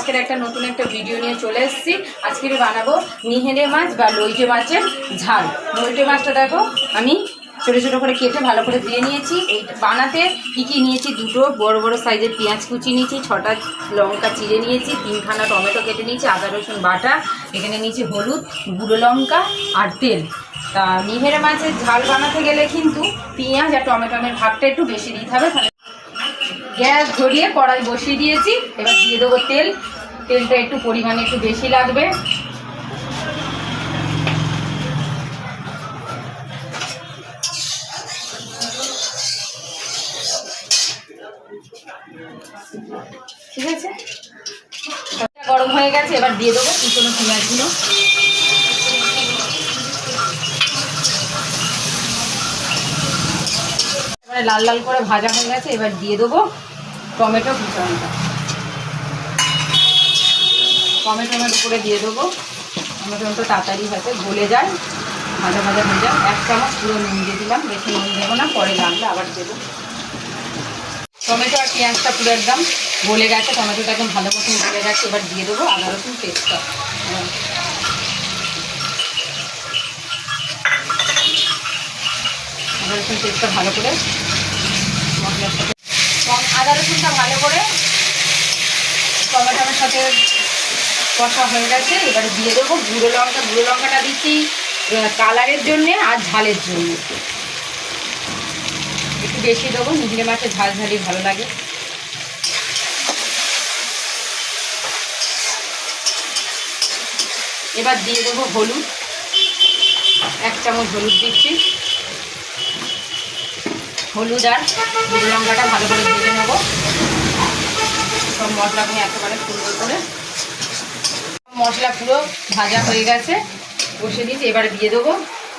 আজকের একটা নতুন একটা ভিডিও নিয়ে চলে এসেছি। আজকে বানাবো নিহেরে মাছ বা লইটে মাছের ঝাল। লইটে মাছটা দেখো আমি ছোটো ছোটো করে কেটে ভালো করে ধুয়ে নিয়েছি। এই বানাতে কী নিয়েছি, দুটো বড় বড় সাইজের পেঁয়াজ কুচি নিয়েছি, 6টা লঙ্কা চিড়ে নিয়েছি, 3খানা টমেটো কেটে নিয়েছি, আদা রসুন বাটা, এখানে নিয়েছি হলুদ, গুঁড়ো লঙ্কা আর তেল। তা নিহেরে মাছের ঝাল বানাতে গেলে কিন্তু পেঁয়াজ আর টমেটোমের ভাগটা একটু বেশি দিতে হবে। গ্যাস ধরিয়ে কড়াই বসিয়ে দিয়েছি, এবার দিয়ে দেবো তেল। তেলটা একটু পরিমাণে একটু বেশি লাগবে। ঠিক আছে, গরম হয়ে গেছে, এবার দিয়ে দেবো কুচনো পেঁয়াজগুলো। এবারে লাল লাল করে ভাজা হয়ে গেছে, এবার দিয়ে দেবো টমেটো কুচানোটা। টমেটোর উপরে দিয়ে দেবো। টমেটো তাড়াতাড়ি হয়তো গলে যায়, ভাজা ভাজা হয়ে যায়। 1 চামচ পুরো নুন দিয়ে দিলাম, বেশি নুন দেবো না, পরে লাগলে আবার দেবো। টমেটো আর পেঁয়াজটা পুরো একদম গলে গেছে, টমেটোটা একদম ভালো মতন গলে গেছে। এবার দিয়ে দেবো আদা রসুন পেস্টটা। আদা রসুন পেস্টটা ভালো করে মশলার সাথে, আদা রসুনটা ভালো করে টমেটোর সাথে কষা হয়ে গেছে। এবারে দিয়ে দেবো গুঁড়ো লঙ্কা। গুঁড়ো লঙ্কাটা দিচ্ছি কালারের জন্যে আর ঝালের জন্য, একটু বেশি দেবো। নিহিরে মাছের ঝাল ঝালই ভালো লাগে। এবার দিয়ে দেবো হলুদ, 1 চামচ হলুদ দিচ্ছি। হলুদ আর গুঁড়ো লঙ্কাটা ভালো করে ভেজে নেবো। সব মশলাগুলো একেবারে সুন্দর করে, মশলা পুরো ভাজা হয়ে গেছে, বসে দিয়েছি। এবারে দিয়ে দেবো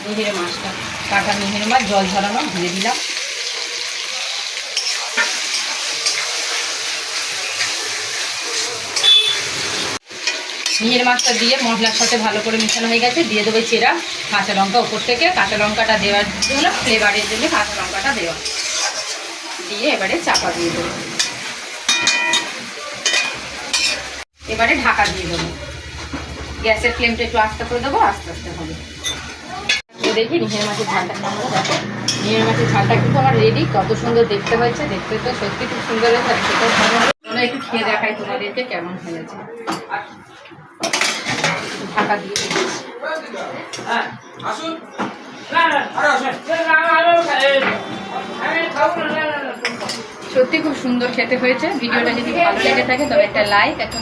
নিহিরে মাছটা, কাটা নিহিরে মাছ, জল ঝরানো দিয়ে দিলাম। নিহিরে মাছটা দিয়ে মশলার সাথে ভালো করে মেশানো হয়ে গেছে। দিয়ে দেবো চেরা কাঁচা লঙ্কা ওপর থেকে। কাঁচা লঙ্কাটা দেওয়ার জন্য, ফ্লেভারের জন্য কাঁচা লঙ্কাটা দেওয়া। দিয়ে এবারে চাপা দিয়ে দেবো। এবারে ঢাকা দিয়ে দেবো। গ্যাসের ফ্লেমটা একটু আস্তে করে দেবো, আস্তে আস্তে হবে। দেখি নিহিরে মাছের ঝালটা কেমন। দেখো নিহিরে মাছের ঝালটা কিন্তু আমার রেডি। কত সুন্দর দেখতে হয়েছে, দেখতে তো সত্যি খুব সুন্দর হয়েছে। সেটাও ভালো হবে। একটু খেয়ে দেখাই তোমাদেরকে কেমন হয়েছে। ঢাকা দিয়ে দিচ্ছি। সত্যি খুব সুন্দর খেতে হয়েছে। ভিডিওটা যদি ভালো লেগে থাকে তবে একটা লাইক,